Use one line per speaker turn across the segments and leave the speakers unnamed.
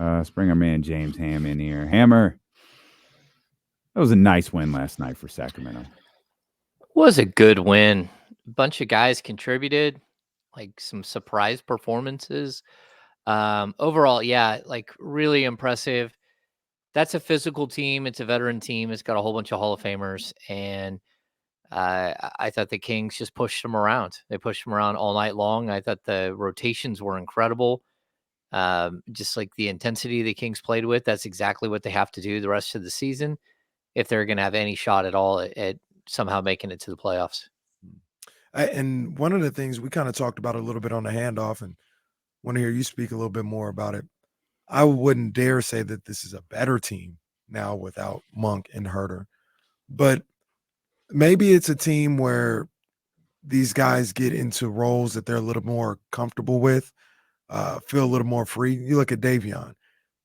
Let's bring our man James Ham in here. Hammer, that was a nice win last night for Sacramento.
Was a good win. A bunch of guys contributed, like some surprise performances. Overall, yeah, like really impressive. That's a physical team. It's a veteran team. It's got a whole bunch of Hall of Famers, and I thought the Kings just pushed them around. They pushed them around all night long. I thought the rotations were incredible. Just like the intensity the Kings played with, that's exactly what they have to do the rest of the season if they're going to have any shot at all at somehow making it to the playoffs.
And one of the things we kind of talked about a little bit on the handoff, and want to hear you speak a little bit more about it. I wouldn't dare say that this is a better team now without Monk and Herter, but maybe it's a team where these guys get into roles that they're a little more comfortable with, feel a little more free. You look at Davion.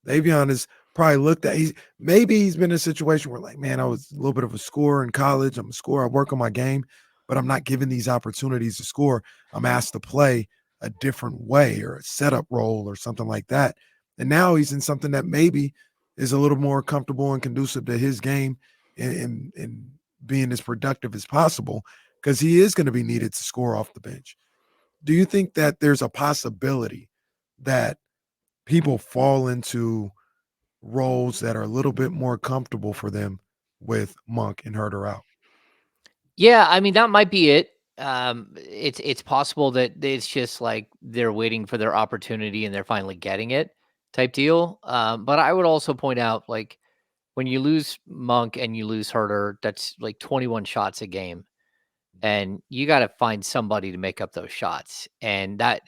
Davion is probably looked at. He's been in a situation where, like, man, I was a little bit of a scorer in college. I'm a scorer. I work on my game, but I'm not given these opportunities to score. I'm asked to play a different way or a setup role or something like that. And now he's in something that maybe is a little more comfortable and conducive to his game and being as productive as possible because he is going to be needed to score off the bench. Do you think that there's a possibility that people fall into roles that are a little bit more comfortable for them with Monk and Herter out?
Yeah, I mean that might be it. It's possible that it's just like they're waiting for their opportunity and they're finally getting it type deal. But I would also point out like when you lose Monk and you lose Herter, that's like 21 shots a game, and you got to find somebody to make up those shots. And that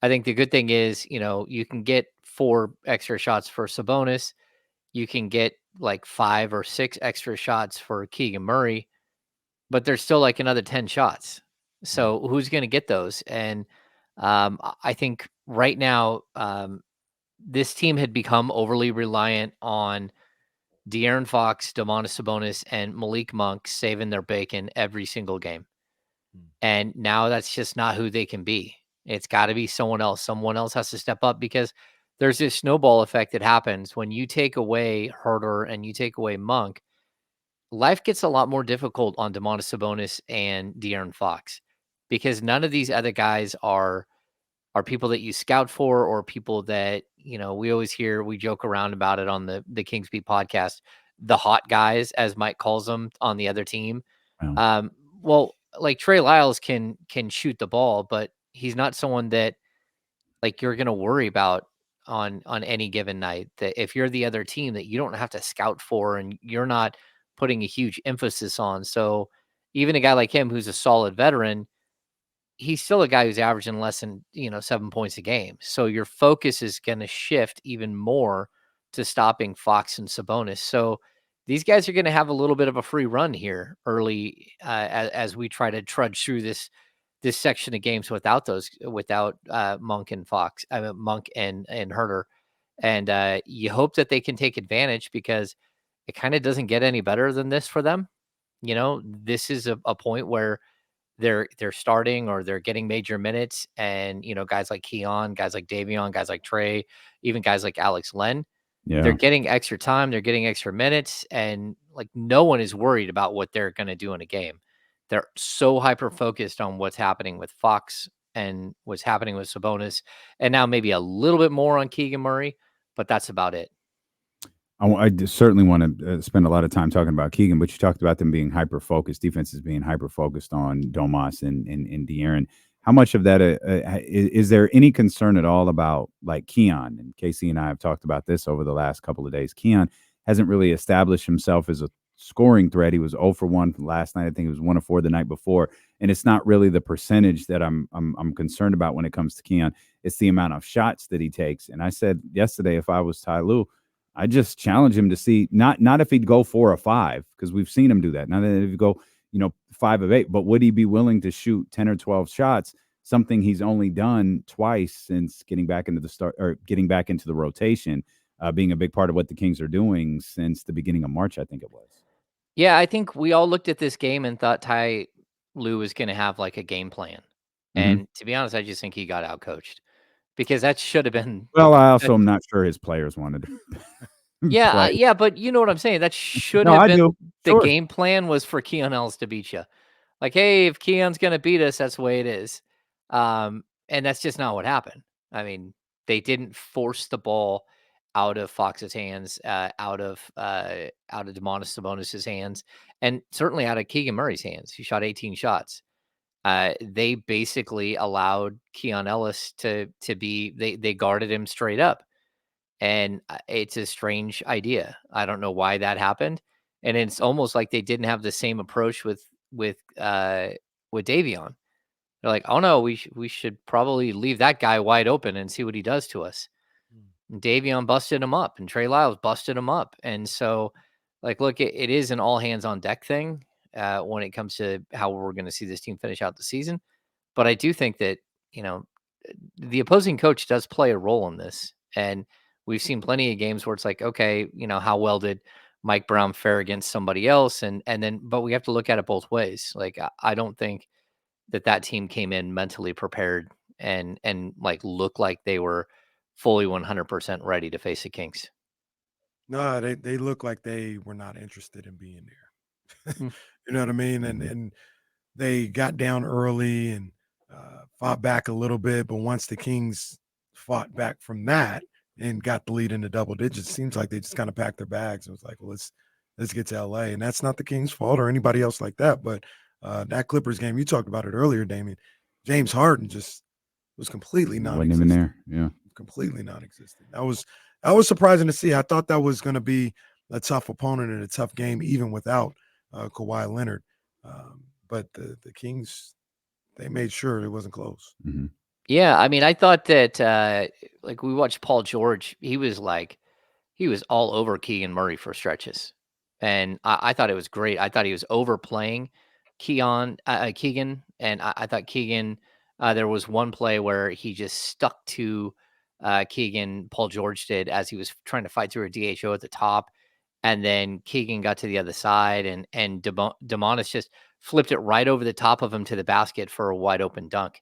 I think the good thing is, you can get 4 extra shots for Sabonis. You can get like 5 or 6 extra shots for Keegan Murray, but there's still like another 10 shots. So who's going to get those? And I think right now, this team had become overly reliant on De'Aaron Fox, Domantas Sabonis, and Malik Monk saving their bacon every single game. And now that's just not who they can be. It's got to be someone else. Someone else has to step up because there's this snowball effect that happens when you take away Herter and you take away Monk. Life gets a lot more difficult on Domantas Sabonis and De'Aaron Fox because none of these other guys are people that you scout for or people that, we always hear, we joke around about it on the Kings Beat podcast, the hot guys, as Mike calls them on the other team.
Wow.
Well, like Trey Lyles can shoot the ball, but he's not someone that like you're going to worry about on any given night. That if you're the other team that you don't have to scout for and you're not putting a huge emphasis on. So even a guy like him who's a solid veteran, he's still a guy who's averaging less than 7 points a game. So your focus is going to shift even more to stopping Fox and Sabonis. So these guys are going to have a little bit of a free run here early as we try to trudge through this section of games without Monk and Fox, Monk and Herter, and you hope that they can take advantage because it kind of doesn't get any better than this for them. This is a point where they're starting or they're getting major minutes, and guys like Keon, guys like Davion, guys like Trey, even guys like Alex Len, they're
Yeah.
getting extra time, they're getting extra minutes, and like no one is worried about what they're going to do in a game. They're so hyper focused on what's happening with Fox and what's happening with Sabonis, and now maybe a little bit more on Keegan Murray, but that's about it.
Certainly want to spend a lot of time talking about Keegan, but you talked about them being hyper focused, defenses being hyper focused on Domas and De'Aaron. How much of that is there any concern at all about like Keon? And Casey and I have talked about this over the last couple of days. Keon hasn't really established himself as a scoring threat. He was 0 for 1 last night. I think he was 1 of 4 the night before. And it's not really the percentage that I'm concerned about when it comes to Keon. It's the amount of shots that he takes. And I said yesterday, if I was Ty Lue, I just challenge him to see not if he'd go 4 or 5, because we've seen him do that. Not that if you go, 5 of 8, but would he be willing to shoot 10 or 12 shots? Something he's only done twice since getting back into the rotation, being a big part of what the Kings are doing since the beginning of March, I think it was.
Yeah, I think we all looked at this game and thought Ty Lue was going to have like a game plan.
Mm-hmm.
And to be honest, I just think he got outcoached. because that should have been.
Well, I also am not sure his players wanted to play.
Yeah, but you know what I'm saying. That should
No,
have
I
been
do.
the
Sure.
game plan was for Keon Ellis to beat you. Like, hey, if Keon's gonna beat us, that's the way it is. And that's just not what happened. I mean, they didn't force the ball out of Fox's hands, out of Demonis Sabonis's hands, and certainly out of Keegan Murray's hands. He shot 18 shots. They basically allowed Keon Ellis to be. They guarded him straight up, and it's a strange idea. I don't know why that happened, and it's almost like they didn't have the same approach with Davion. They're like, "Oh no, we should probably leave that guy wide open and see what he does to us." And Davion busted him up, and Trey Lyles busted him up, and so, like, look, it is an all hands on deck thing when it comes to how we're going to see this team finish out the season. But I do think that you know the opposing coach does play a role in this, and we've seen plenty of games where it's like, okay, how well did Mike Brown fare against somebody else, and then but we have to look at it both ways. Like I don't think that team came in mentally prepared and like looked like they were fully 100% ready to face the Kings.
No, they look like they were not interested in being there.
Mm.
You know what I mean? And they got down early and fought back a little bit, but once the Kings fought back from that and got the lead into double digits, seems like they just kind of packed their bags. It was like, well, let's get to LA, and that's not the Kings' fault or anybody else like that. But that Clippers game, you talked about it earlier, Damien. James Harden just was completely
Wasn't even
non-existent.
there. Yeah.
Completely non-existent. That was surprising to see. I thought that was going to be a tough opponent and a tough game, even without Kawhi Leonard. But the Kings, they made sure it wasn't close.
Mhm.
Yeah, I mean, I thought that like we watched Paul George, he was all over Keegan Murray for stretches, and I thought it was great. I thought he was overplaying Keegan, and I thought Keegan. There was one play where he just stuck to Keegan. Paul George did as he was trying to fight through a DHO at the top, and then Keegan got to the other side, and Demonis just flipped it right over the top of him to the basket for a wide open dunk.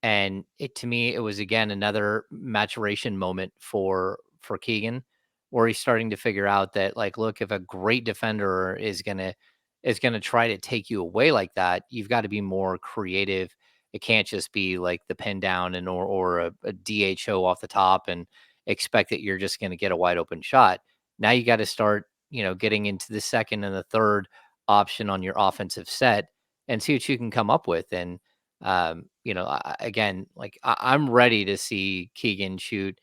And to me, it was again another maturation moment for Keegan, where he's starting to figure out that, like, look, if a great defender is gonna try to take you away like that, you've got to be more creative. It can't just be like the pin down and or a DHO off the top and expect that you're just gonna get a wide open shot. Now you got to start, getting into the second and the third option on your offensive set and see what you can come up with. And again, like I'm ready to see Keegan shoot,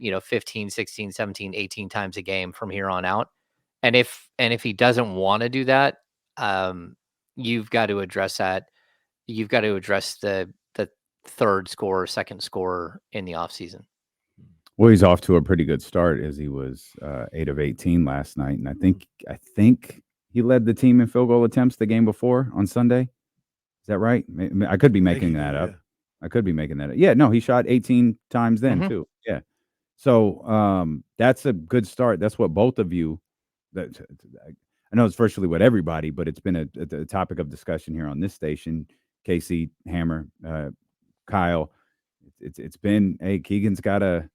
15, 16, 17, 18 times a game from here on out. And if he doesn't want to do that, you've got to address that. You've got to address the third scorer, second scorer in the offseason.
Well, he's off to a pretty good start as he was 8 of 18 last night, and I think he led the team in field goal attempts the game before on Sunday. Is that right? I could be making that up.
Yeah.
I could be making that up. Yeah, no, he shot 18 times then too. Yeah. So that's a good start. That's what both of you. I know it's virtually what everybody, but it's been a topic of discussion here on this station. Casey, Hammer, Kyle. It's been, hey, Keegan's got to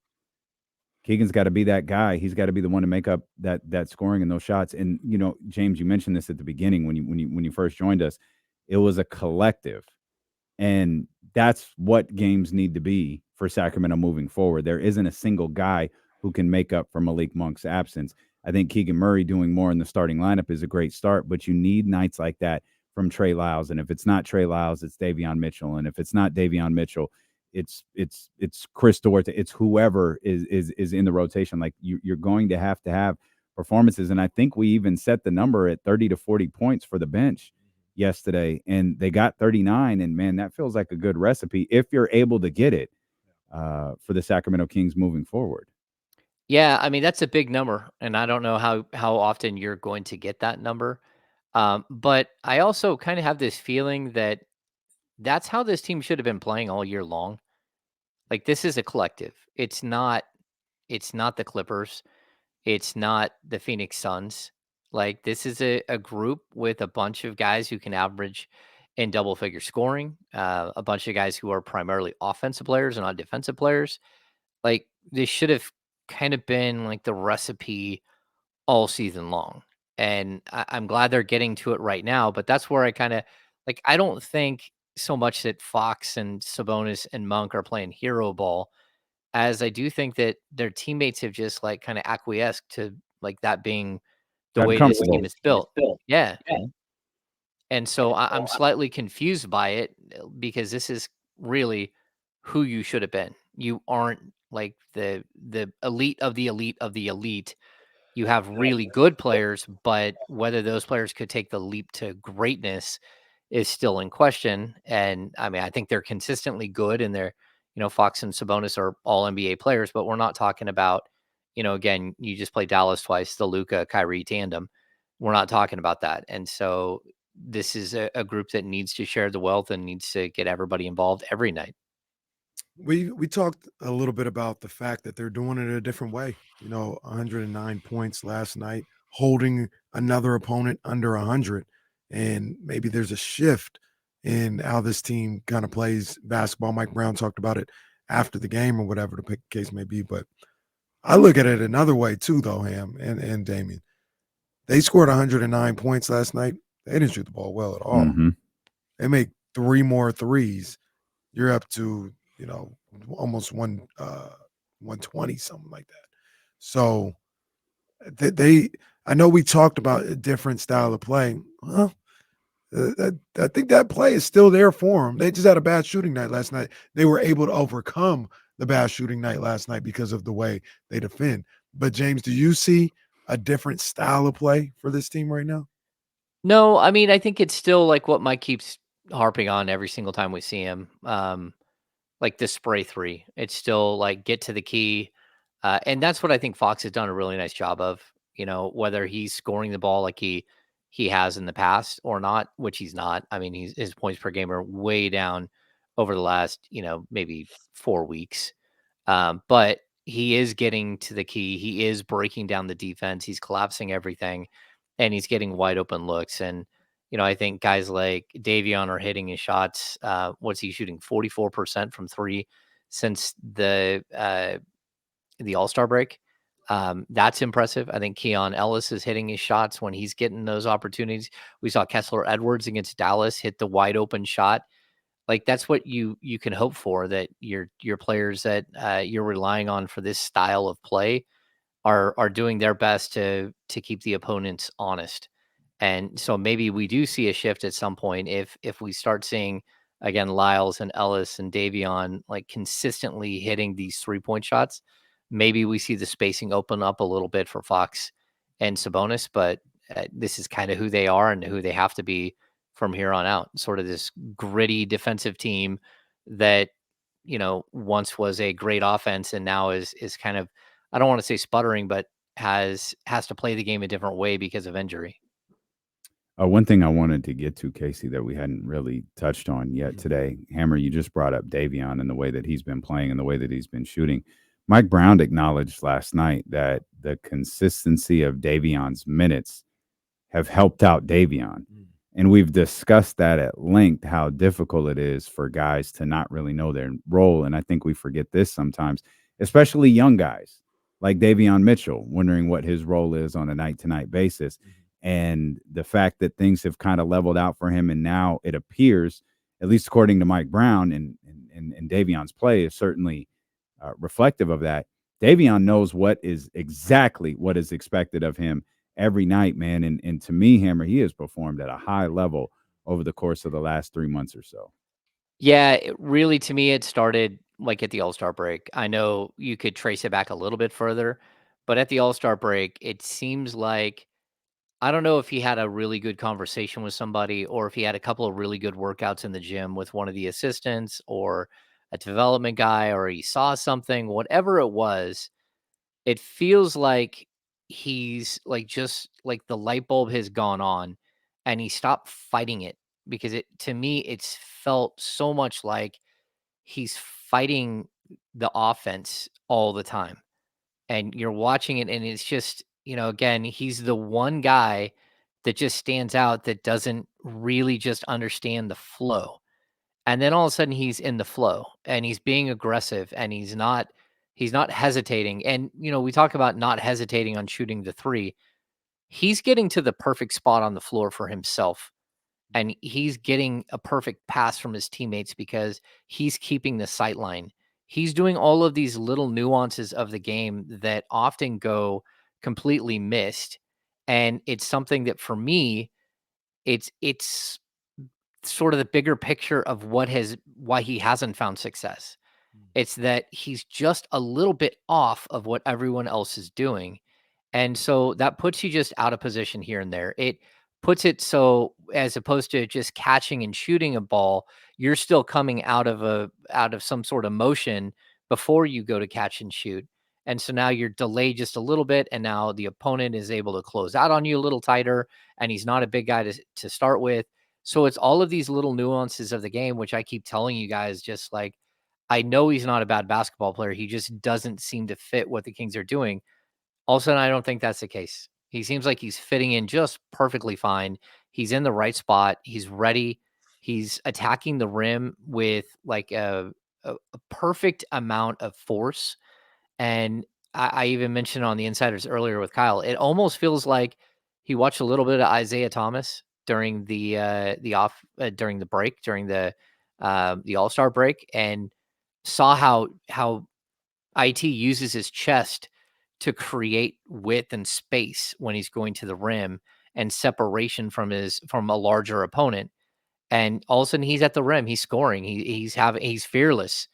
be that guy. He's got to be the one to make up that scoring and those shots. And James, you mentioned this at the beginning when you first joined us. It was a collective, and that's what games need to be for Sacramento moving forward. There isn't a single guy who can make up for Malik Monk's absence. I think Keegan Murray doing more in the starting lineup is a great start, but you need nights like that from Trey Lyles. And if it's not Trey Lyles, it's Davion Mitchell. And if it's not Davion Mitchell, it's Chris Duarte. It's whoever is in the rotation. Like you're going to have performances. And I think we even set the number at 30 to 40 points for the bench yesterday, and they got 39. And man, that feels like a good recipe if you're able to get it for the Sacramento Kings moving forward.
Yeah, I mean, that's a big number, and I don't know how often you're going to get that number. But I also kind of have this feeling that that's how this team should have been playing all year long. Like, this is a collective. It's not the Clippers. It's not the Phoenix Suns. Like, this is a group with a bunch of guys who can average in double figure scoring, a bunch of guys who are primarily offensive players and not defensive players. Like, this should have kind of been like the recipe all season long. And I'm glad they're getting to it right now. But that's where I kind of like, I don't think so much that Fox and Sabonis and Monk are playing hero ball, as I do think that their teammates have just like kind of acquiesced to like that being the
Gotten
way this
comfortable.
team is built. Yeah. And so I'm slightly confused by it, because this is really who you should have been. You aren't like the elite of the elite of the elite. You have really good players, but whether those players could take the leap to greatness is still in question. And I mean, I think they're consistently good, and they're, Fox and Sabonis are all NBA players, but we're not talking about, again, you just play Dallas twice, the Luca Kyrie tandem. We're not talking about that. And so this is a group that needs to share the wealth and needs to get everybody involved every night.
We talked a little bit about the fact that they're doing it a different way. 109 points last night, holding another opponent under 100, and maybe there's a shift in how this team kind of plays basketball. Mike Brown talked about it after the game or whatever the case may be, but I look at it another way too, though, Ham and Damien. They scored 109 points last night. They didn't shoot the ball well at all.
Mm-hmm.
They make 3 more threes. You're up to, almost 120, something like that. So they I know we talked about a different style of play. Well, I think that play is still there for them. They just had a bad shooting night last night. They were able to overcome the bad shooting night last night because of the way they defend. But James, do you see a different style of play for this team right now?
No, I mean, I think it's still like what Mike keeps harping on every single time we see him. Like the spray three. It's still like get to the key. And that's what I think Fox has done a really nice job of, whether he's scoring the ball like he has in the past or not, which he's not. I mean, his points per game are way down over the last, maybe 4 weeks. But he is getting to the key. He is breaking down the defense. He's collapsing everything, and he's getting wide open looks. And I think guys like Davion are hitting his shots. What's he shooting? 44% from three since the All-Star break. That's impressive. I think Keon Ellis is hitting his shots when he's getting those opportunities. We saw Kessler Edwards against Dallas hit the wide open shot. Like, that's what you can hope for, that your players that you're relying on for this style of play are doing their best to keep the opponents honest. And so maybe we do see a shift at some point if we start seeing again Lyles and Ellis and Davion like consistently hitting these 3-point shots. Maybe we see the spacing open up a little bit for Fox and Sabonis, but this is kind of who they are and who they have to be from here on out. Sort of this gritty defensive team that once was a great offense and now is kind of, I don't want to say sputtering, but has to play the game a different way because of injury.
One thing I wanted to get to, Casey, that we hadn't really touched on yet today, Hammer, you just brought up Davion and the way that he's been playing and the way that he's been shooting. Mike Brown acknowledged last night that the consistency of Davion's minutes have helped out Davion. And we've discussed that at length, how difficult it is for guys to not really know their role. And I think we forget this sometimes, especially young guys like Davion Mitchell, wondering what his role is on a night-to-night basis. And the fact that things have kind of leveled out for him, and now it appears, at least according to Mike Brown and Davion's play, is certainly reflective of that. Davion knows what is expected of him every night, man. And to me, Hammer, he has performed at a high level over the course of the last 3 months or so.
Yeah, really, to me, it started like at the All-Star break. I know you could trace it back a little bit further, but at the All-Star break, it seems like, I don't know if he had a really good conversation with somebody or if he had a couple of really good workouts in the gym with one of the assistants or a development guy, or he saw something, whatever it was. It feels like he's like, just like the light bulb has gone on and he stopped fighting it, because to me, it's felt so much like he's fighting the offense all the time. And you're watching it and it's just, again, he's the one guy that just stands out, that doesn't really just understand the flow. And then all of a sudden he's in the flow and he's being aggressive and he's not hesitating. And we talk about not hesitating on shooting the three. He's getting to the perfect spot on the floor for himself, and he's getting a perfect pass from his teammates because he's keeping the sight line. He's doing all of these little nuances of the game that often go completely missed. And it's something that for me, it's sort of the bigger picture of why he hasn't found success. It's that he's just a little bit off of what everyone else is doing. And so that puts you just out of position here and there. It puts it so, as opposed to just catching and shooting a ball, you're still coming out of some sort of motion before you go to catch and shoot. And so now you're delayed just a little bit, and now the opponent is able to close out on you a little tighter, and he's not a big guy to start with. So it's all of these little nuances of the game, which I keep telling you guys, just like, I know he's not a bad basketball player. He just doesn't seem to fit what the Kings are doing. All of a sudden, I don't think that's the case. He seems like he's fitting in just perfectly fine. He's in the right spot. He's ready. He's attacking the rim with like a perfect amount of force. And I even mentioned on the Insiders earlier with Kyle, it almost feels like he watched a little bit of Isaiah Thomas during during the break, during the All-Star break, and saw how IT uses his chest to create width and space when he's going to the rim, and separation from a larger opponent. And all of a sudden he's at the rim, he's scoring, he's fearless.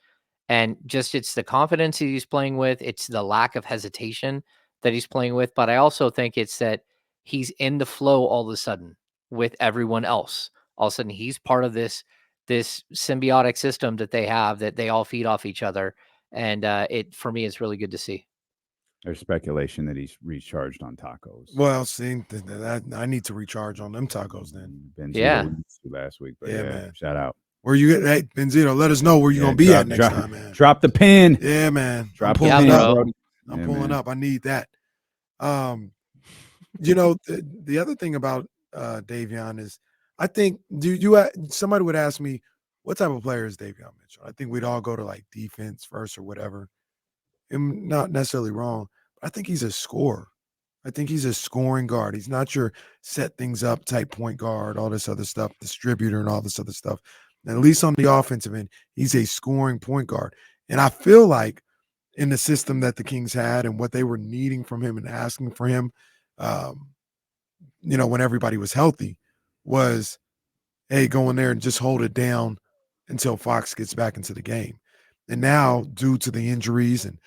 And just, it's the confidence that he's playing with, it's the lack of hesitation that he's playing with. But I also think it's that he's in the flow all of a sudden with everyone else. All of a sudden he's part of this symbiotic system that they have, that they all feed off each other. And it, for me, it's really good to see.
There's speculation that he's recharged on tacos.
Well, see, I need to recharge on them tacos then.
Benzito
Yeah.
last week, but
Yeah,
yeah,
man.
shout out.
Where you at? Hey, Benzito, let us know where you're gonna be at next time, man.
Drop the pin.
Yeah, man.
Drop
I'm
the
pulling
pin,
up.
Brody.
I'm
Yeah,
pulling
man.
up. I need that. The other thing about Davion is, I think somebody would ask me, what type of player is Davion Mitchell? I think we'd all go to like defense first or whatever. I'm not necessarily wrong, but I think he's a scorer. I think he's a scoring guard. He's not your set things up type point guard, all this other stuff, distributor and all this other stuff. And at least on the offensive end, he's a scoring point guard. And I feel like in the system that the Kings had and what they were needing from him and asking for him, when everybody was healthy, was, hey, go in there and just hold it down until Fox gets back into the game. And now, due to the injuries and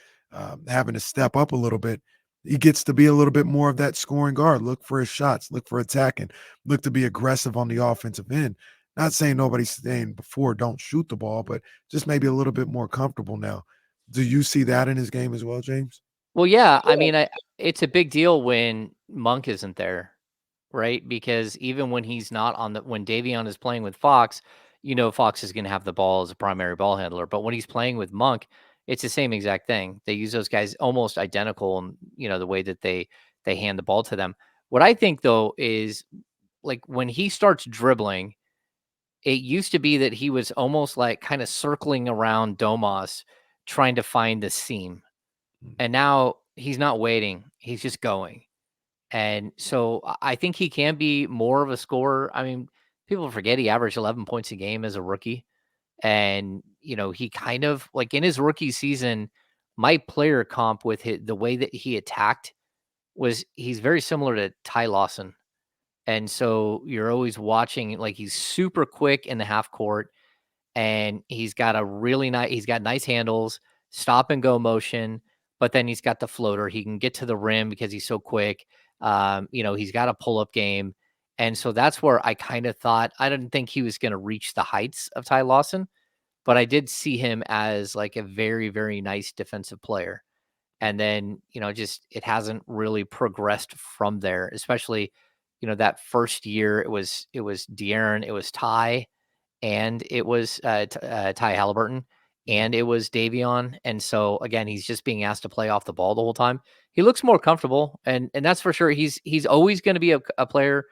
having to step up a little bit, he gets to be a little bit more of that scoring guard. Look for his shots, look for attacking, look to be aggressive on the offensive end. Not saying nobody's saying before don't shoot the ball, but just maybe a little bit more comfortable now. Do you see that in his game as well, James?
Well, yeah. I mean, it's a big deal when Monk isn't there, right? Because even when he's not when Davion is playing with Fox, Fox is going to have the ball as a primary ball handler. But when he's playing with Monk, it's the same exact thing. They use those guys almost identical, and the way that they hand the ball to them. What I think though is, like, when he starts dribbling, it used to be that he was almost like kind of circling around Domas, trying to find the seam. And now he's not waiting, he's just going. And so I think he can be more of a scorer. I mean, people forget he averaged 11 points a game as a rookie. And, he kind of, like, in his rookie season, my player comp with the way that he attacked he's very similar to Ty Lawson. And so you're always watching, like, he's super quick in the half court, and he's got nice handles, stop and go motion, but then he's got the floater. He can get to the rim because he's so quick. He's got a pull-up game. And so that's where I kind of thought, I didn't think he was going to reach the heights of Ty Lawson, but I did see him as like a very, very nice defensive player. And then, just, it hasn't really progressed from there, especially, that first year it was De'Aaron, it was Ty, and it was Ty Halliburton, and it was Davion. And so again, he's just being asked to play off the ball the whole time. He looks more comfortable, and that's for sure. He's always going to be a player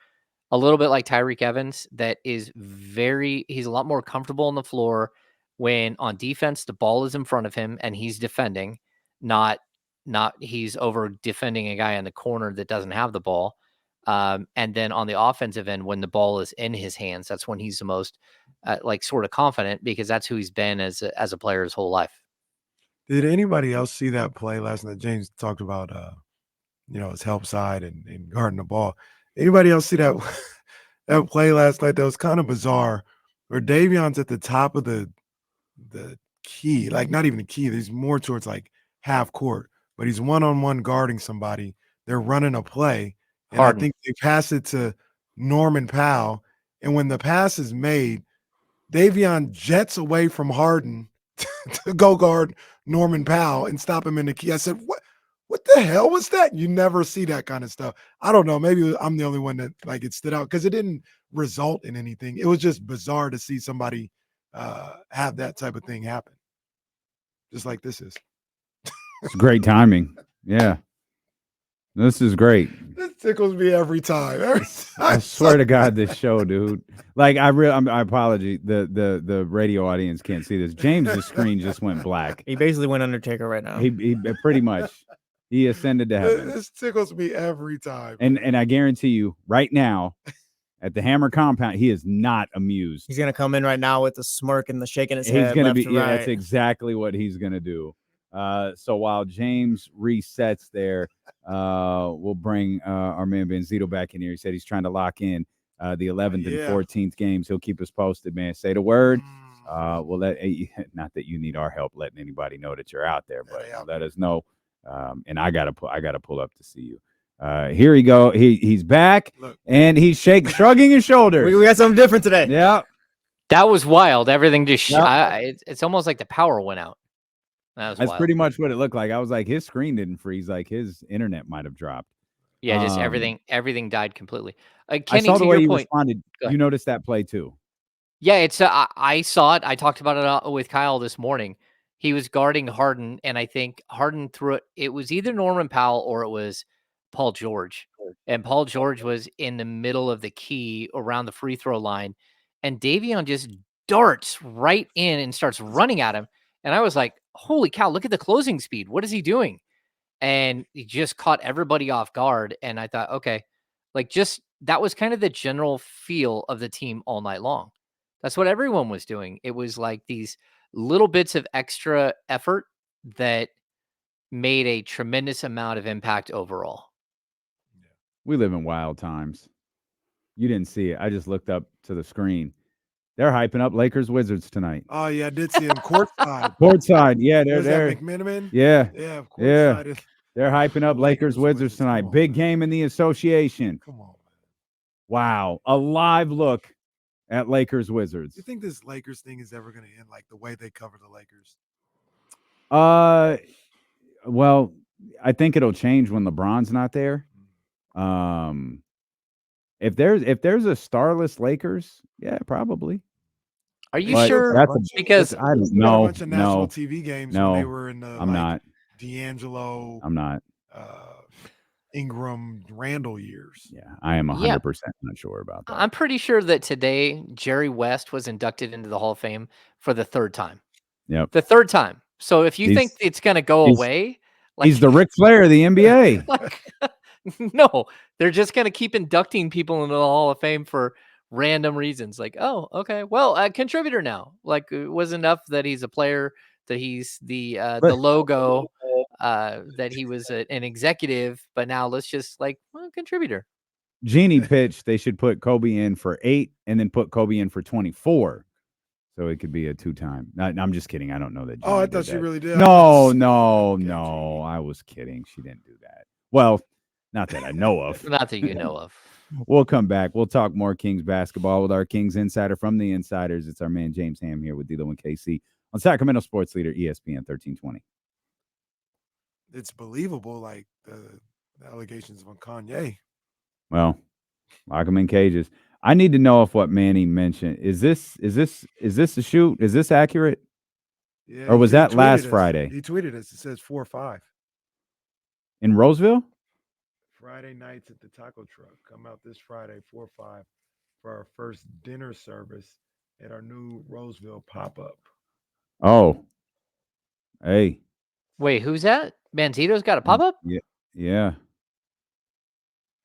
a little bit like Tyreek Evans, that is he's a lot more comfortable on the floor when on defense the ball is in front of him and he's defending, not he's over defending a guy in the corner that doesn't have the ball. And then on the offensive end, when the ball is in his hands, that's when he's the most sort of confident, because that's who he's been as a player his whole life.
Did anybody else see that play last night? James talked about his help side and guarding the ball. Anybody else see that that play last night that was kind of bizarre, where Davion's at the top of the key, like not even the key, he's more towards like half court, but he's one-on-one guarding somebody. They're running a play, and
Harden.
I think they pass it to Norman Powell, and when the pass is made, Davion jets away from Harden to go guard Norman Powell and stop him in the key. I said, what the hell was that? You never see that kind of stuff. I don't know. Maybe I'm the only one that like it stood out because it didn't result in anything. It was just bizarre to see somebody have that type of thing happen. Just like this is.
It's great timing. Yeah. This is great.
This tickles me every time.
I swear to God, this show, dude. Like I apologize. The radio audience can't see this. James's screen just went black.
He basically went Undertaker right now.
He pretty much he ascended to heaven.
This tickles me every time.
And I guarantee you, right now, at the Hammer compound, he is not amused.
He's gonna come in right now with the smirk and the shaking his
He's
head.
gonna
left
be.
to
Yeah,
right.
that's exactly what he's gonna do. So while James resets there, we'll bring our man Benzito back in here. He said he's trying to lock in the 11th and 14th games. He'll keep us posted, man. Say the word. We'll let not that you need our help letting anybody know that you're out there, but let us know. And I gotta pull up to see you. Here we go. He's back. Look. And he's shrugging his shoulders.
We got something different today.
Yeah,
that was wild. Everything just it's almost like the power went out. That's wild.
Pretty much what it looked like. I was like, his screen didn't freeze. Like his internet might have dropped.
Yeah, just everything died completely.
Kenny,
I saw
the way you responded. You noticed that play too.
Yeah, it's I saw it. I talked about it with Kyle this morning. He was guarding Harden, and I think Harden threw it. It was either Norman Powell or it was Paul George. And Paul George was in the middle of the key around the free throw line, and Davion just darts right in and starts running at him. And I was like, holy cow, look at the closing speed. What is he doing? And he just caught everybody off guard. And I thought, okay, that was kind of the general feel of the team all night long. That's what everyone was doing. It was like these little bits of extra effort that made a tremendous amount of impact overall.
We live in wild times. You didn't see it. I just looked up to the screen. They're hyping up Lakers Wizards tonight.
Oh yeah, I did see him courtside.
Courtside, yeah, they're
there. McMiniman.
Yeah,
courtside.
They're hyping up Lakers Wizards tonight. Big game in the association.
Come on, man.
Wow, a live look at Lakers Wizards.
You think this Lakers thing is ever going to end like the way they cover the Lakers?
Well, I think it'll change when LeBron's not there. If there's a starless Lakers, yeah, probably.
Are you sure? Because
I don't know.
A bunch of national TV games when they were in the
I'm not
D'Angelo.
I'm not
Ingram Randall years.
Yeah, I am 100% not sure about that.
I'm pretty sure that today Jerry West was inducted into the Hall of Fame for the third time.
Yep.
The third time. So if you think it's going to go away,
he's the Ric Flair of the NBA.
No, they're just going to keep inducting people into the Hall of Fame for random reasons. Like, oh, okay, well, a contributor now. Like, it was enough that he's a player, that he's the logo, that he was an executive, but now let's just contributor.
Jeannie pitched they should put Kobe in for 8 and then put Kobe in for 24. So it could be a 2-time. I'm just kidding. I don't know that. Jeannie
I thought she really did.
No. I was kidding. She didn't do that. Well, not that I know of.
Not that you know of.
We'll come back. We'll talk more Kings basketball with our Kings insider from the Insiders. It's our man James Ham here with D'Lo and KC on Sacramento Sports Leader ESPN 1320.
It's believable, like the allegations on Kanye.
Well, lock them in cages. I need to know if what Manny mentioned is this the shoot? Is this accurate?
Yeah.
Or was that last Friday?
He tweeted us. It says 4 or 5
in Roseville.
Friday Friday nights at the taco truck. Come out this Friday, 4 or 5, for our first dinner service at our new Roseville pop up.
Oh, hey.
Wait, who's that? Manzito's got a pop up?
Yeah. Yeah.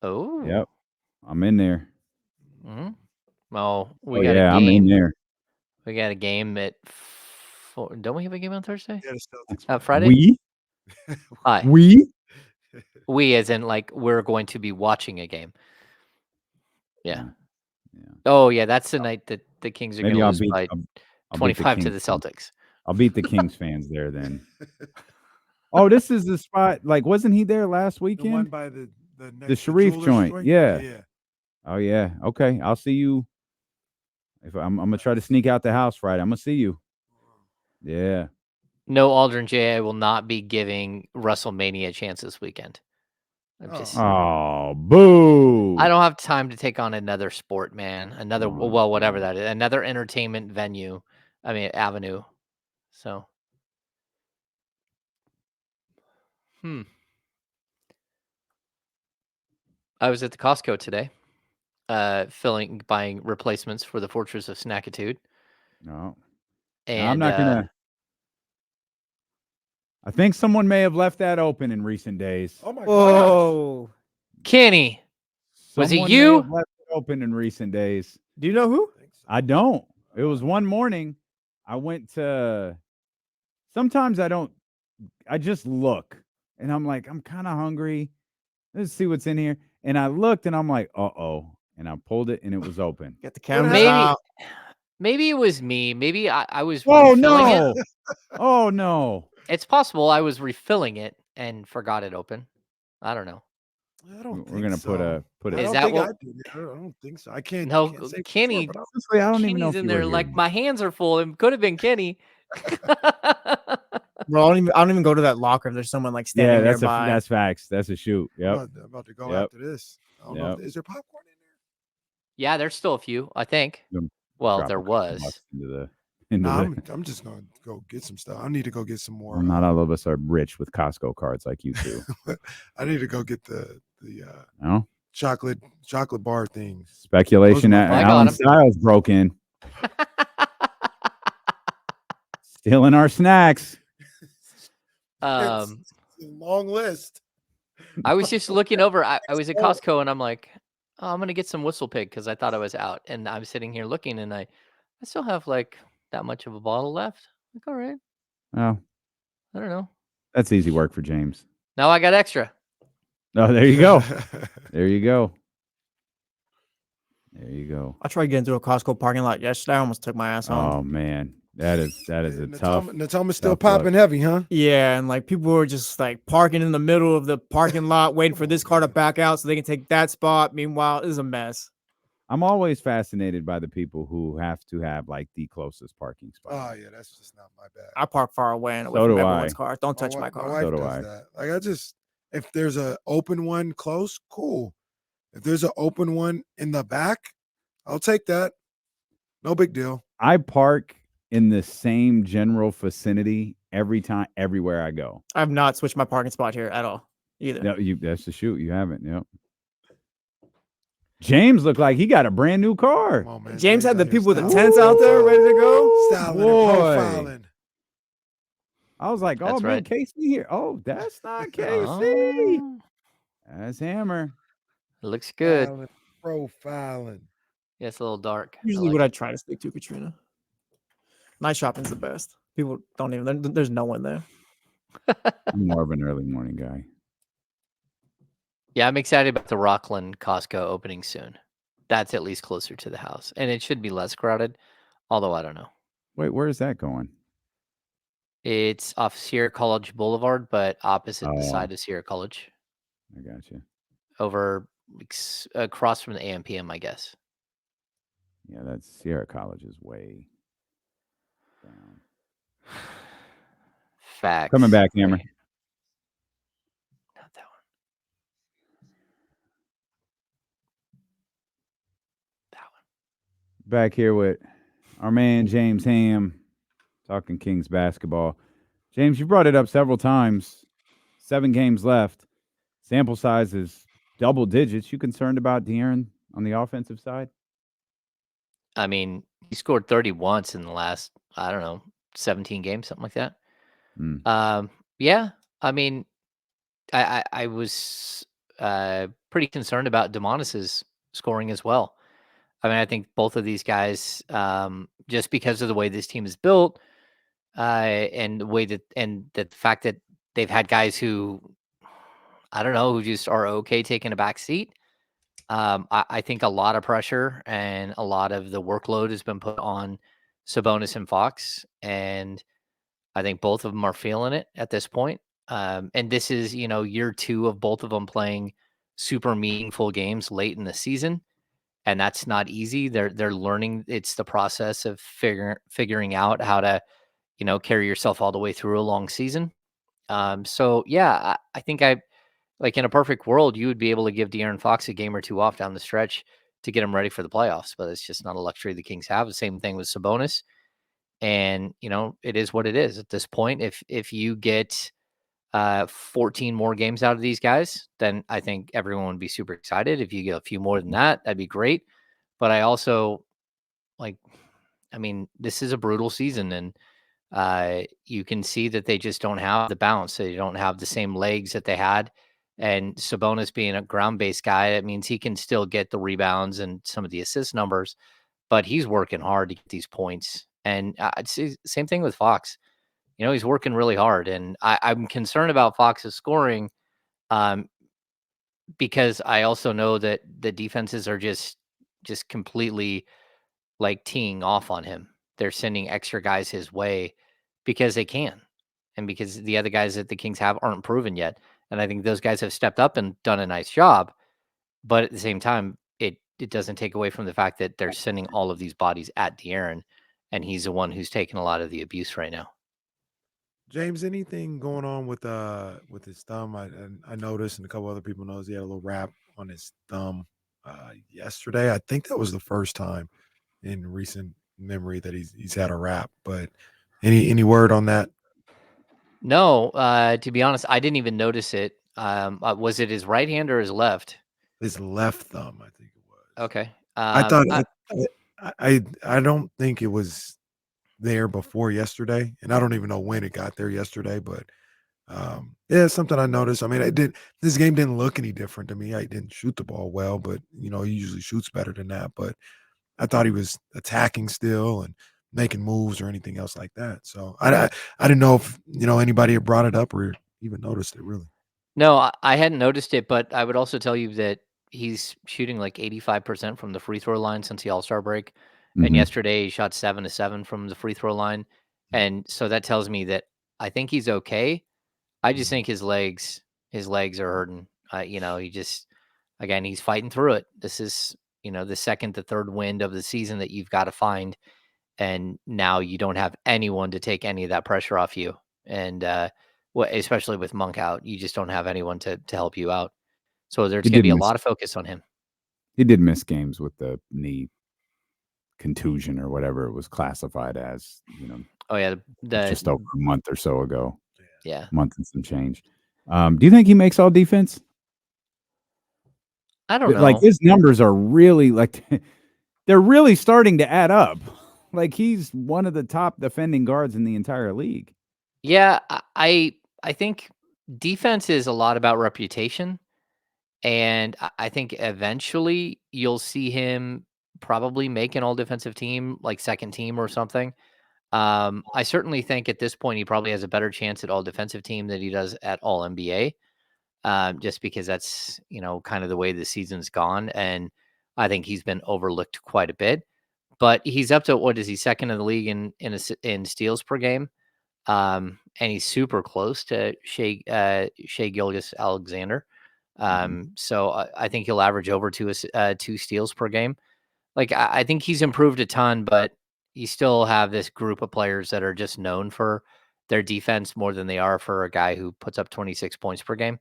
Oh.
Yep. I'm in there.
Mm-hmm. Well, we
Oh,
got
yeah,
a
I'm in
game.
there.
We got a game at 4. Don't we have a game on Thursday?
Yeah, the Celtics.
Friday?
We?
Hi.
We?
We as in like we're going to be watching a game. Yeah.
Yeah.
Oh, yeah, that's the night that the Kings are going
Maybe
to
I'll
lose
beat
by
I'll beat the
25 to
Kings
the
fans.
Celtics.
I'll beat the Kings fans there then. Oh, this is the spot. Like, wasn't he there last
The one
weekend?
by the
The Sharif
jeweler's
joint. Yeah.
Yeah.
Oh yeah. Okay. I'll see you. If I'm gonna try to sneak out the house Friday. I'm gonna see you. Yeah.
No, Aldrin J. I will not be giving WrestleMania a chance this weekend. I'm just.
Oh, boo.
I don't have time to take on another sport, man. Another,
Oh,
well, whatever that is, another entertainment venue. I mean, avenue. So, I was at the Costco today, buying replacements for the Fortress of Snackitude.
No.
And
I'm not gonna. I think someone may have left that open in recent days.
Oh my gosh.
Whoa.
Kenny, was it
Someone may
you?
have left it open in recent days.
Do you know who?
I don't. It was one morning. I went to. Sometimes I don't. I just look, and I'm like, I'm kind of hungry. Let's see what's in here. And I looked, and I'm like, uh-oh. And I pulled it, and it was open.
Get the cameras
Maybe,
out.
maybe it was me. Maybe I was
Oh
refilling
no!
it.
Oh no!
It's possible I was refilling it and forgot it open. I don't know.
I don't
We're
think
gonna
so.
put
I
it.
Is
don't
that
think
what-
I did it. I don't think so. I can't.
No,
can't say for
Kenny-
Sure, but
Honestly, I don't even know
Kenny's
if
in
you
there
were
like
here.
my hands are full. It could have been Kenny.
Bro, I don't even go to that locker if there's someone like
Yeah,
standing
that's
nearby.
that's facts. That's a shoot. Yep.
I'm about to go
Yep.
after this. I don't know.
Yep.
Is there popcorn in there?
Yeah, there's still a few, I think.
Gonna
Well,
drop
there
a couple
was.
bucks into the.
Nah, I'm just gonna go get some stuff. I need to go get some more.
Well, not all of us are rich with Costco cards like you two.
I need to go get the
No
chocolate bar things.
speculation.
Those are my
I got
Alan
'em.
Styles broke in, stealing our snacks.
It's a long list.
I was just looking over. I was at Costco and I'm like, oh, I'm gonna get some Whistle Pig because I thought I was out. And I'm sitting here looking and I still have like that much of a bottle left. Like, all right,
Oh,
I don't know.
that's easy work for James.
Now I got extra.
Oh, there you go. There you go. There you go.
I tried getting through a Costco parking lot yesterday. I almost took my ass home.
Oh man, that is a tough.
Natama's still
tough
popping
look.
heavy, huh?
Yeah, and like people were just like parking in the middle of the parking lot, waiting for this car to back out so they can take that spot. Meanwhile, it is a mess.
I'm always fascinated by the people who have to have like the closest parking spot.
Oh yeah, that's just not my bag.
I park far away and away
So
from
do
everyone's
I.
car. Don't touch my
My
car.
wife
So do
does
I.
that. Like if there's a open one close, cool. If there's an open one in the back, I'll take that. No big deal.
I park in the same general vicinity every time, everywhere I go.
I have not switched my parking spot here at all either.
No, that's the shoot. You haven't. Yep. James looked like he got a brand new car.
Come on, man.
James had
out
the
here
people with the
styling.
tents out there ready to go.
Styling
Boy.
and profiling.
I was like, oh
That's
man,
right.
Casey here. Oh, that's not Casey.
Oh,
That's Hammer.
it looks good.
Styling, profiling.
Yeah, it's a little dark.
Usually
I
what
like
I try to stick to, Katrina. Night shopping's the best. People don't even, there's no one there.
I'm more of an early morning guy.
Yeah, I'm excited about the Rockland Costco opening soon. That's at least closer to the house. And it should be less crowded, although I don't know.
Wait, where is that going?
It's off Sierra College Boulevard, but opposite the
Oh.
side of Sierra College,
I got you.
over across from the AMPM, I guess.
Yeah, that's Sierra College is way down.
Facts.
Coming back, Hammer.
Wait. Not that one. That one.
Back here with our man James Ham, talking Kings basketball. James, you brought it up several times. 7 games left. Sample size is double digits. You concerned about De'Aaron on the offensive side?
I mean, he scored 30 once in the last, I don't know, 17 games, something like that.
Mm.
Yeah, I mean, I was pretty concerned about Demonis's scoring as well. I mean, I think both of these guys, just because of the way this team is built, and the way that the fact that they've had guys who I don't know who just are okay taking a back seat. I think a lot of pressure and a lot of the workload has been put on Sabonis and Fox, and I think both of them are feeling it at this point. And this is, year 2 of both of them playing super meaningful games late in the season, and that's not easy. They're learning. It's the process of figuring out how to, carry yourself all the way through a long season. So yeah, I think like in a perfect world, you would be able to give De'Aaron Fox a game or two off down the stretch to get him ready for the playoffs, but it's just not a luxury the Kings have. The same thing with Sabonis. And it is what it is at this point. If you get 14 more games out of these guys, then I think everyone would be super excited. If you get a few more than that, that'd be great. But I also like, I mean, this is a brutal season, and you can see that they just don't have the bounce. They don't have the same legs that they had. And Sabonis being a ground based guy, it means he can still get the rebounds and some of the assist numbers, but he's working hard to get these points. And I'd say same thing with Fox. He's working really hard, and I'm concerned about Fox's scoring, um, because I also know that the defenses are just completely like teeing off on him. They're sending extra guys his way because they can, and because the other guys that the Kings have aren't proven yet. And I think those guys have stepped up and done a nice job. But at the same time, it doesn't take away from the fact that they're sending all of these bodies at De'Aaron, and he's the one who's taking a lot of the abuse right now.
James, anything going on with his thumb? I noticed, and a couple other people knows he had a little wrap on his thumb yesterday. I think that was the first time in recent memory that he's had a wrap. But any word on that?
No, to be honest, I didn't even notice it. Was it his right hand or his left?
His left thumb, I think it was.
Okay.
I thought I don't think it was there before yesterday, and I don't even know when it got there yesterday, but yeah, it's something I noticed. I mean, this game didn't look any different to me. I didn't shoot the ball well, but he usually shoots better than that. But I thought he was attacking still and making moves or anything else like that. So I didn't know if anybody had brought it up or even noticed it really.
No, I hadn't noticed it, but I would also tell you that he's shooting like 85% from the free throw line since the All-Star break. And
Mhm.
yesterday he shot 7 to 7 from the free throw line. And so that tells me that I think he's okay. I just think his legs are hurting. He just again, he's fighting through it. This is, the second to third wind of the season that you've got to find, and now you don't have anyone to take any of that pressure off you. And especially with Monk out, you just don't have anyone to help you out. So there's
He
going to
did
be a
miss
lot of focus on him.
he did miss games with the knee contusion or whatever it was classified as,
Oh yeah,
just over a month or so ago.
yeah.
Month and some change. Do you think he makes all defense?
I don't
Like
know.
his numbers are really they're really starting to add up. Like he's one of the top defending guards in the entire league.
Yeah, I think defense is a lot about reputation, and I think eventually you'll see him probably make an all defensive team, like second team or something. I certainly think at this point he probably has a better chance at all defensive team than he does at all NBA. Just because that's kind of the way the season's gone, and I think he's been overlooked quite a bit. But he's up to what is he second in the league in steals per game, and he's super close to Shea Gilgeous Alexander.
Mhm.
So I think he'll average over 2 steals per game. Like I think he's improved a ton, but you still have this group of players that are just known for their defense more than they are for a guy who puts up 26 points per game.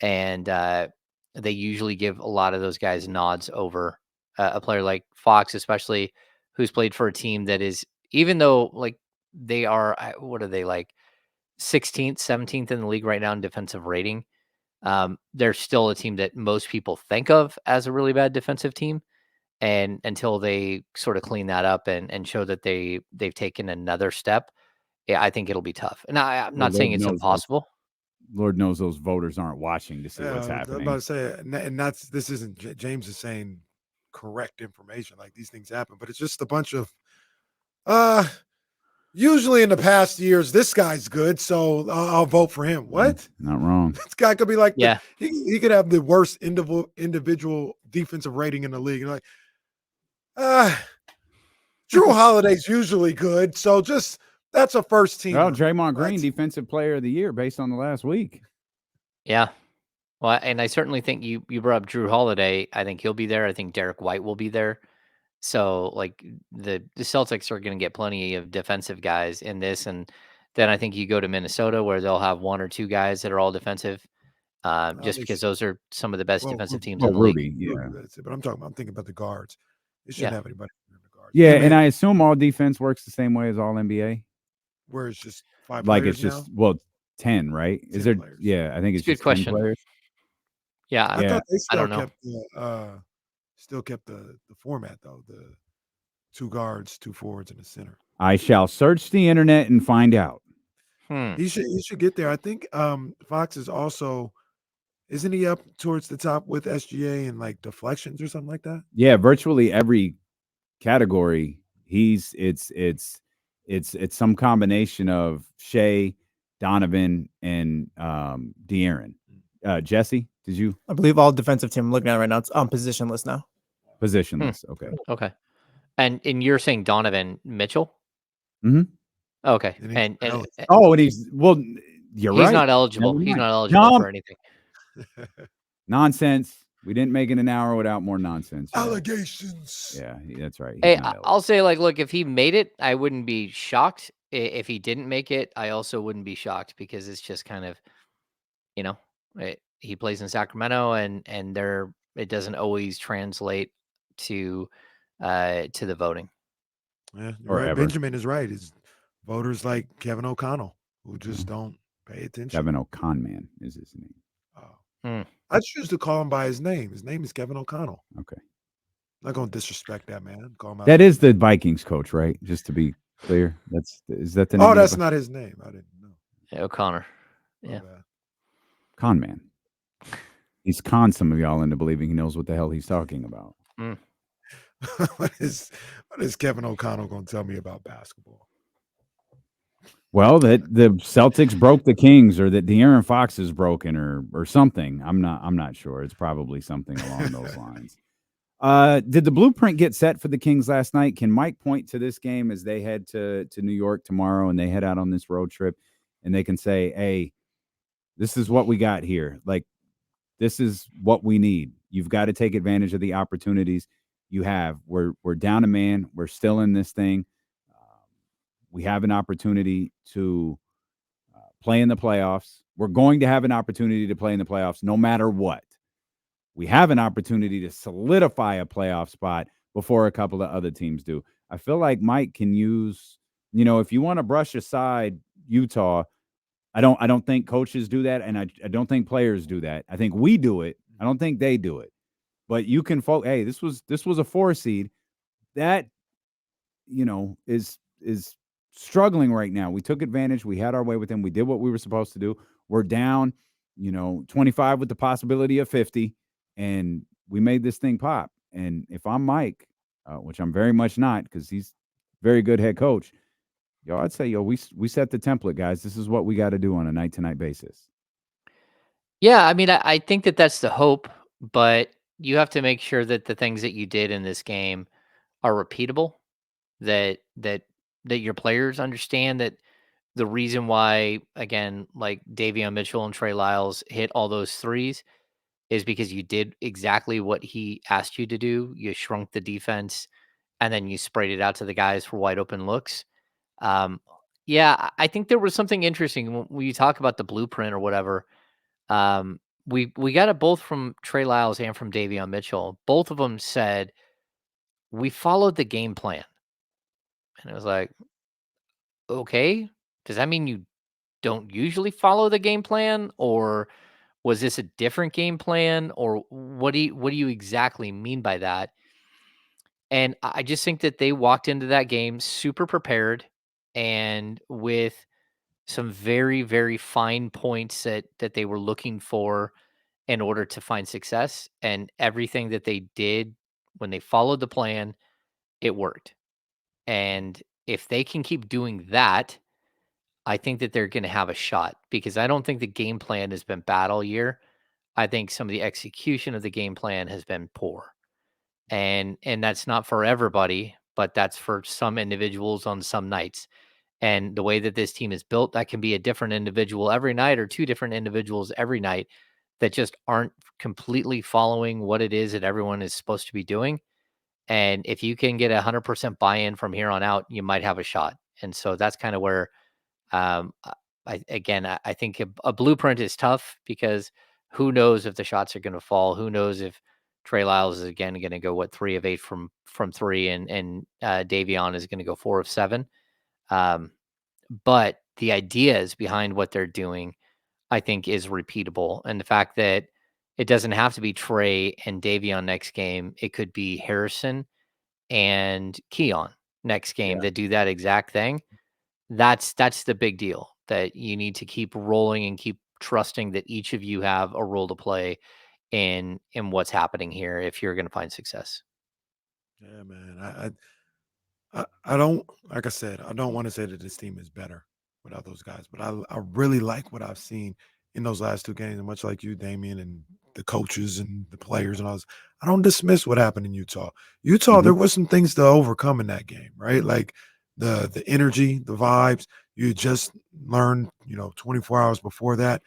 And they usually give a lot of those guys nods over a player like Fox, especially who's played for a team that is, even though like they are, what are they like 16th, 17th in the league right now in defensive rating? they're still a team that most people think of as a really bad defensive team. And until they sort of clean that up and show that they've taken another step, yeah, I think it'll be tough. And I'm
Well,
not saying it's impossible.
Lord knows those voters aren't watching to see what's
I'm
happening.
about to say, and this isn't James is saying correct information. Like these things happen, but it's just a bunch of usually in the past years, this guy's good, so I'll vote for him. What?
Not wrong.
This guy could be like,
Yeah.
he could have the worst individual defensive rating in the league. You're like, Drew Holiday's usually good, so just that's a first team.
Well, Draymond Green, Defensive Player of the Year, based on the last week.
Yeah. Well, and I certainly think you brought up Drew Holiday. I think he'll be there. I think Derek White will be there. So, like, the Celtics are going to get plenty of defensive guys in this, and then I think you go to Minnesota where they'll have one or two guys that are all defensive, just because those are some of the best defensive teams in the
Rudy,
league.
yeah.
That's it. But I'm thinking about the guards. They shouldn't have anybody in the guards.
Yeah, and I assume all defense works the same way as all NBA.
Where it's just 5
like
players
it's just
now?
10, right?
10
Is there?
players.
Yeah, I think it's
It's a good
just 10
question.
players.
Yeah,
I thought they
I don't know.
still kept the format though. The 2 guards, 2 forwards, and a center.
I shall search the internet and find out.
He should get there. I think Fox is also, isn't he up towards the top with SGA and like deflections or something like that?
Yeah, virtually every category. It's some combination of Shea, Donovan, and De'Aaron. Jesse, did you?
I believe all defensive team I'm looking at right now, it's on positionless now.
Positionless. Okay.
Okay. And you're saying Donovan Mitchell?
Mm-hmm.
Okay.
And
he's you're
he's
right.
not eligible.
Never
He's
mind.
not eligible for anything.
Nonsense. We didn't make it an hour without more nonsense.
Allegations.
Yeah, that's right. He's
Hey,
not eligible.
I'll say, like, look, if he made it, I wouldn't be shocked. If he didn't make it, I also wouldn't be shocked because it's just kind of, he plays in Sacramento, and it doesn't always translate to the voting.
Yeah,
Or
right.
ever.
Benjamin is right. It's voters like Kevin O'Connell who just don't pay attention.
Kevin O'Conman is his name.
I choose to call him by his name. His name is Kevin O'Connell.
Okay.
I'm not going to disrespect that man. Call him out.
That is the Vikings coach, right? Just to be clear. Is that the name?
Oh, that's not his name. I didn't know.
Yeah, O'Connor.
My
Yeah.
bad.
Con man. He's conned some of y'all into believing he knows what the hell he's talking about.
What is Kevin O'Connell going to tell me about basketball?
Well, that the Celtics broke the Kings, or that De'Aaron Fox is broken, or something. I'm not sure. It's probably something along those lines. Did the blueprint get set for the Kings last night? Can Mike point to this game as they head to New York tomorrow and they head out on this road trip, and they can say, "Hey, this is what we got here. Like, this is what we need. You've got to take advantage of the opportunities you have. We're down a man. We're still in this thing. We have an opportunity to play in the playoffs. We're going to have an opportunity to play in the playoffs no matter what. We have an opportunity to solidify a playoff spot before a couple of other teams do." I feel like Mike can use, if you want to brush aside Utah, I don't think coaches do that, and I don't think players do that. I think we do it. I don't think they do it. But you can hey, this was a 4 seed that is struggling right now. We took advantage. We had our way with them. We did what we were supposed to do. We're down, 25 with the possibility of 50, and we made this thing pop. And if I'm Mike, which I'm very much not, because he's very good head coach, I'd say, we set the template, guys. This is what we got to do on a night-to-night basis.
Yeah, I mean, I think that's the hope, but you have to make sure that the things that you did in this game are repeatable, that your players understand that the reason why, again, like Davion Mitchell and Trey Lyles hit all those threes is because you did exactly what he asked you to do. You shrunk the defense, and then you sprayed it out to the guys for wide open looks. Yeah, I think there was something interesting when you talk about the blueprint or whatever. We got it both from Trey Lyles and from Davion Mitchell. Both of them said, "We followed the game plan." And it was like, okay, does that mean you don't usually follow the game plan, or Was this a different game plan, or what do you exactly mean by that? And I just think that they walked into that game super prepared and with some very, very fine points that they were looking for in order to find success. And everything that they did when they followed the plan, it worked. And if they can keep doing that, I think that they're going to have a shot, because I don't think the game plan has been bad all year. I think some of the execution of the game plan has been poor. And that's not for everybody, but that's for some individuals on some nights. And the way that this team is built, that can be a different individual every night, or two different individuals every night that just aren't completely following what it is that everyone is supposed to be doing. And if you can get 100% buy-in from here on out, you might have a shot. And so that's kind of where, um, I think a blueprint is tough, because who knows if the shots are going to fall? Who knows if Trey Lyles is again going to go 3 of 8 from three, and Davion is going to go 4 of 7. Um, but the ideas behind what they're doing, I think, is repeatable, and the fact that it doesn't have to be Trey and Davion next game; it could be Harrison and Keon next game that do that exact thing. That's the big deal, that you need to keep rolling and keep trusting that each of you have a role to play in what's happening here if you're going to find success.
Yeah, man. I don't, like I said, I don't want to say that this team is better without those guys, but I really like what I've seen in those last 2 games. And much like you, Damien, and the coaches and the players and all this, I don't dismiss what happened in Utah. Utah, there was some things to overcome in that game, right? Like the energy, the vibes. You had just learned, 24 hours before that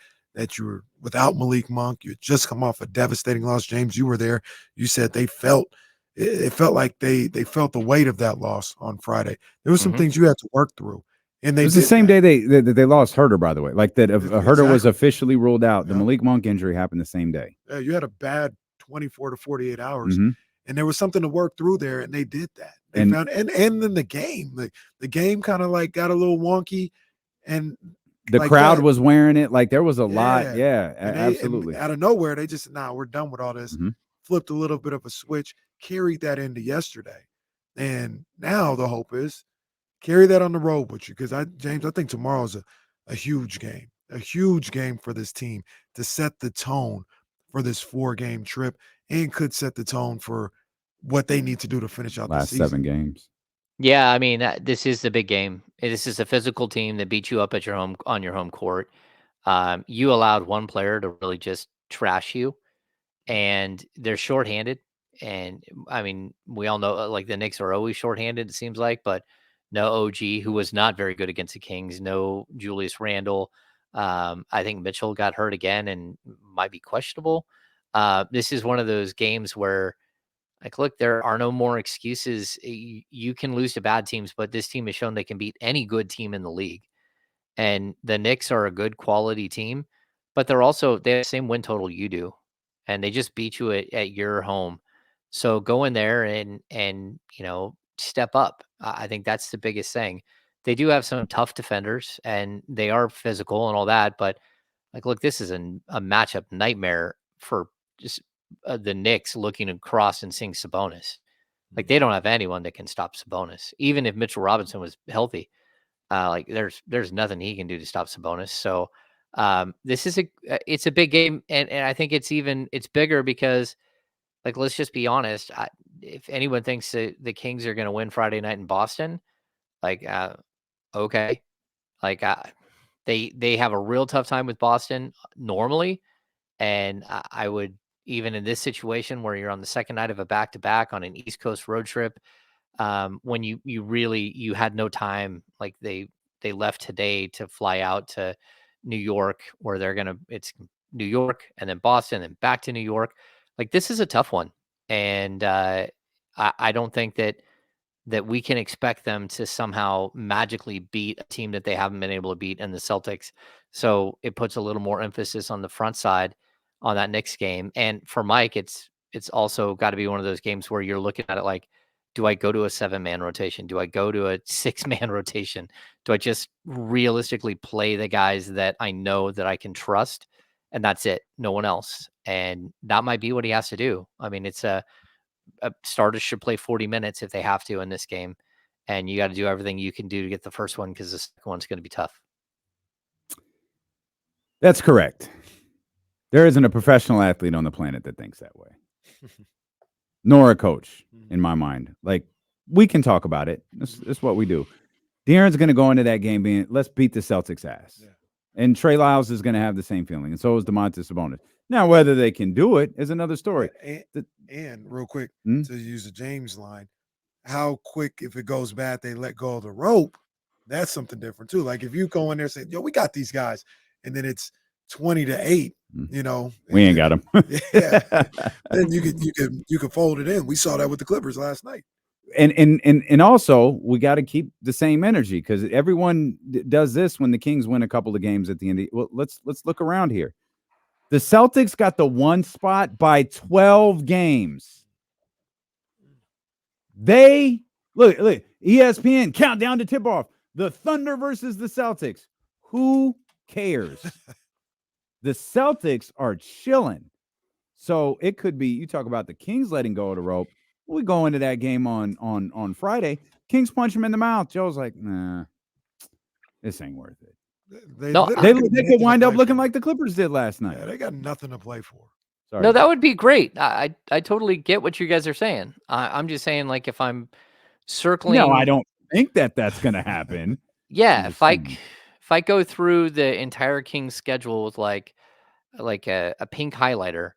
you were without Malik Monk. You had just come off a devastating loss. James, you were there. You said it felt like they felt the weight of that loss on Friday. There was some things you had to work through, and
it was the same day they lost Herter, by the way. Like that, Herter was officially ruled out. The Malik Monk injury happened the same day.
Yeah, you had a bad 24 to 48 hours, and there was something to work through there, and they did that. They found and then the game, the game kind of like got a little wonky, and
the crowd was wearing it. Like there was a lot. Yeah, absolutely.
And out of nowhere, they just we're done with all this. Flipped a little bit of a switch, carried that into yesterday. And now the hope is carry that on the road with you. Because James, I think tomorrow's a huge game for this team to set the tone for this 4-game trip, and could set the tone for what they need to do to finish out the season.
Last 7 games.
Yeah, I mean, this is the big game. This is a physical team that beat you up at on your home court. You allowed one player to really just trash you, and they're shorthanded. And I mean, we all know, like, the Knicks are always shorthanded, it seems like, but no OG, who was not very good against the Kings. No Julius Randle. I think Mitchell got hurt again and might be questionable. This is one of those games where, like, look, there are no more excuses. You can lose to bad teams, but this team has shown they can beat any good team in the league. And the Knicks are a good quality team, but they have the same win total you do, and they just beat you at your home. So go in there and step up. I think that's the biggest thing. They do have some tough defenders, and they are physical and all that, but, like, look, this is a matchup nightmare for just the Knicks looking across and seeing Sabonis. Like, they don't have anyone that can stop Sabonis, even if Mitchell Robinson was healthy. Like, there's nothing he can do to stop Sabonis. So this is it's a big game, and I think it's bigger because, like, let's just be honest. If anyone thinks that the Kings are going to win Friday night in Boston, like, okay, like, they have a real tough time with Boston normally, and I would, even in this situation where you're on the second night of a back-to-back on an East Coast road trip, when you had no time, like, they left today to fly out to New York, where it's New York and then Boston and back to New York. Like, this is a tough one. And I don't think that we can expect them to somehow magically beat a team that they haven't been able to beat in the Celtics. So it puts a little more emphasis on the front side on that Knicks game. And for Mike, it's also got to be one of those games where you're looking at it like, do I go to a 7-man rotation? Do I go to a 6-man rotation? Do I just realistically play the guys that I know that I can trust? and that's it. No one else. And that might be what he has to do. I mean, it's a starters should play 40 minutes if they have to in this game. And you got to do everything you can do to get the first one because the second one's going to be tough.
That's correct. There isn't a professional athlete on the planet that thinks that way, nor a coach, in my mind. Like, we can talk about it. That's what we do. De'Aaron's going to go into that game being, let's beat the Celtics' ass. Yeah. And Trey Lyles is going to have the same feeling, and so is Domantas Sabonis. Now, whether they can do it is another story.
And real quick, to use a James line, how quick, if it goes bad, they let go of the rope. That's something different, too. Like, if you go in there and say, yo, we got these guys, and then it's 20-8, you know.
We ain't got them.
Yeah. Then you could fold it in. We saw that with the Clippers last night.
And also we got to keep the same energy because everyone does this when the Kings win a couple of games at the end. Well, let's look around here. The Celtics got the 1 spot by 12 games. They look ESPN countdown to tip off. The Thunder versus the Celtics. Who cares? The Celtics are chilling. So it could be, you talk about the Kings letting go of the rope. We go into that game on Friday. Kings punch him in the mouth. Joe's like, nah, this ain't worth it. They could wind up looking like the Clippers did last night.
Yeah, they got nothing to play for.
Sorry. No, that would be great. I totally get what you guys are saying. I'm just saying, like, if I'm circling.
No, I don't think that's going to happen.
Yeah, if I go through the entire Kings schedule with like a pink highlighter,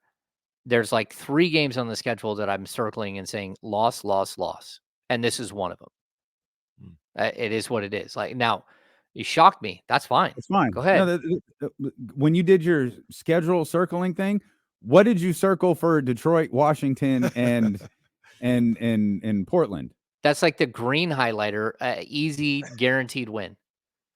there's like 3 games on the schedule that I'm circling and saying loss, loss, loss. And this is one of them. It is what it is. Like, now, you shocked me. That's fine.
It's fine.
Go ahead.
No, when you did your schedule circling thing, what did you circle for Detroit, Washington, and Portland?
That's like the green highlighter. Easy, guaranteed win.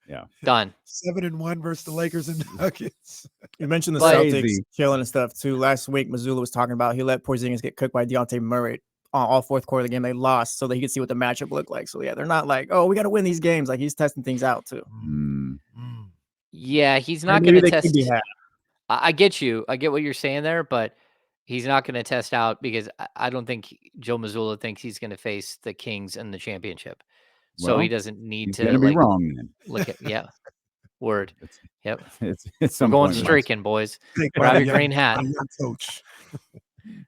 Yeah.
Done.
7-1 versus the Lakers and Nuggets.
You mentioned the Celtics killing and stuff too. Last week, Mazzulla was talking about he let Porzingis get cooked by Dejounte Murray on all fourth quarter of the game. They lost so that he could see what the matchup looked like. So yeah, they're not like, oh, we got to win these games. Like, he's testing things out too.
Yeah, he's not going to test. I get you. I get what you're saying there, but he's not going to test out because I don't think Joe Mazzulla thinks he's going to face the Kings in the championship. So he doesn't need to.
Gonna be wrong then.
Look at word. Yep.
It's
We're going streaking, boys. Grab your green hat.
Coach.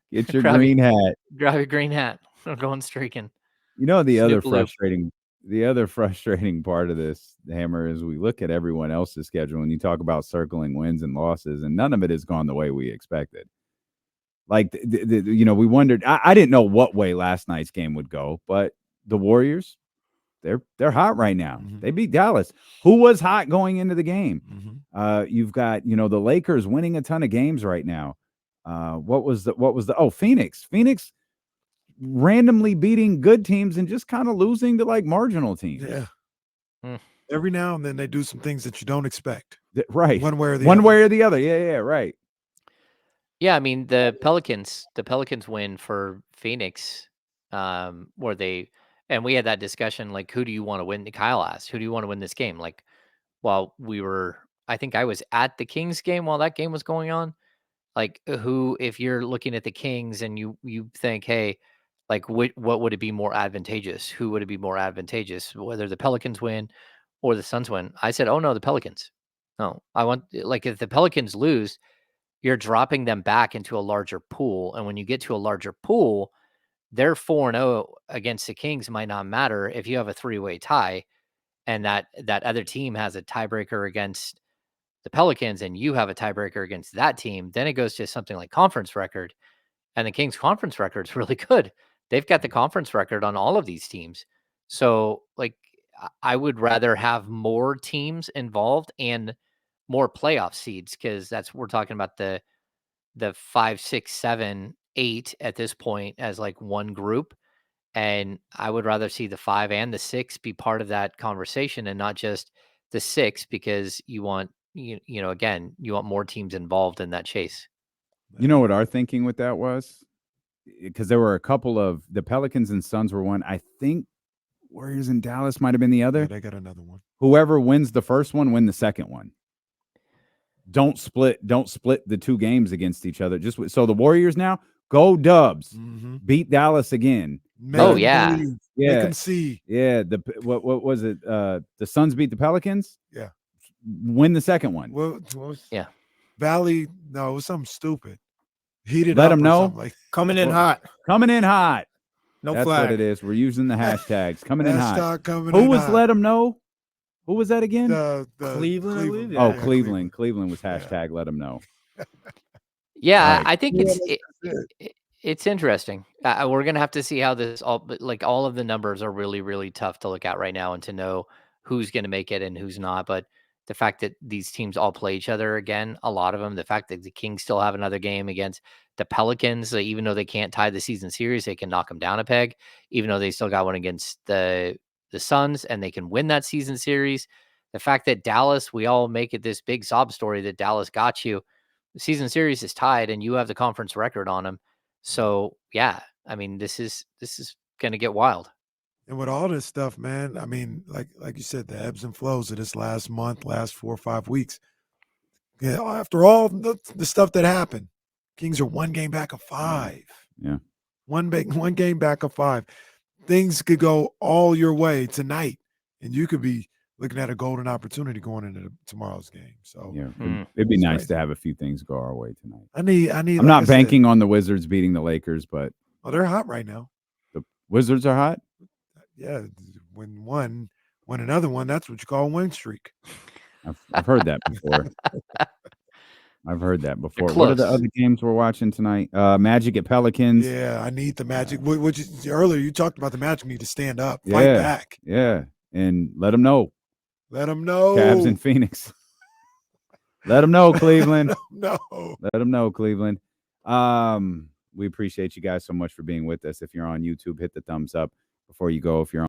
Get your green hat.
Grab your green hat. We're going streaking.
You know, the other frustrating part of this, Hammer, is we look at everyone else's schedule and you talk about circling wins and losses, and none of it has gone the way we expected. Like, we wondered. I didn't know what way last night's game would go, but the Warriors, they're hot right now. They beat Dallas, who was hot going into the game. You've got, the Lakers winning a ton of games right now. Phoenix randomly beating good teams and just kind of losing to like marginal teams.
Yeah. Every now and then they do some things that you don't expect.
Right.
One way or the other. Yeah, right.
Yeah, I mean, the Pelicans win for Phoenix, and we had that discussion, like, who do you want to win? Kyle asked, who do you want to win this game? Like, while I think I was at the Kings game while that game was going on. Like, if you're looking at the Kings and you think, hey, like, what would it be more advantageous? Who would it be more advantageous? Whether the Pelicans win or the Suns win? I said, oh no, the Pelicans. No, I want, like, if the Pelicans lose, you're dropping them back into a larger pool. And when you get to a larger pool, their 4-0 against the Kings might not matter if you have a 3-way tie and that other team has a tiebreaker against the Pelicans and you have a tiebreaker against that team. Then it goes to something like conference record, and the Kings conference record is really good. They've got the conference record on all of these teams. So, like, I would rather have more teams involved and more playoff seeds, because we're talking about the 5, 6, 7, 8 at this point as like one group. And I would rather see the 5 and the 6 be part of that conversation and not just the 6, because you want, again, you want more teams involved in that chase.
You know what our thinking with that was? Because there were a couple of the Pelicans and Suns were one. I think Warriors and Dallas might have been the other.
Yeah, they got another one.
Whoever wins the first one, win the second one. don't split the two games against each other. Just so the Warriors now go Dubs, beat Dallas again.
Make
yeah.
believe. Make them see.
Yeah, what was it? The Suns beat the Pelicans.
Yeah,
win the second one.
What was
Valley?
No, it was something stupid. Heated
Let
up
them
or
know.
something like
Coming in hot.
Coming in hot.
No
That's
flag.
what it is. We're using the hashtags. Coming in hot.
Coming
Who
in
was
hot.
let them know? Who was that again?
Cleveland, I believe.
Oh, Cleveland. Cleveland was hashtag let them know.
Yeah,
Right.
I think it's interesting. We're gonna have to see how this all of the numbers are really, really tough to look at right now and to know who's gonna make it and who's not. But the fact that these teams all play each other again, a lot of them, the fact that the Kings still have another game against the Pelicans, even though they can't tie the season series, they can knock them down a peg. Even though they still got one against the Suns and they can win that season series. The fact that Dallas, we all make it this big sob story that Dallas got you. The season series is tied and you have the conference record on them. So yeah, I mean, this is going to get wild.
And with all this stuff, man, I mean, like you said, the ebbs and flows of this last month, last 4 or 5 weeks. Yeah, after all the stuff that happened, Kings are 1 game back of 5.
Yeah.
One game back of 5. Things could go all your way tonight, and you could be looking at a golden opportunity going into tomorrow's game. So
yeah, it'd be nice to have a few things go our way tonight.
I need.
I'm not banking on the Wizards beating the Lakers, but
they're hot right now.
The Wizards are hot.
Yeah, when one, win another one, that's what you call a win streak.
I've heard that before. I've heard that before. What are the other games we're watching tonight? Magic at Pelicans.
Yeah, I need the Magic. Which earlier you talked about the Magic need to stand up, fight back.
Yeah, and let them know.
Let them know.
Cavs in Phoenix. Let them know, Cleveland.
No.
Let them know, Cleveland. We appreciate you guys so much for being with us. If you're on YouTube, hit the thumbs up before you go. If you're on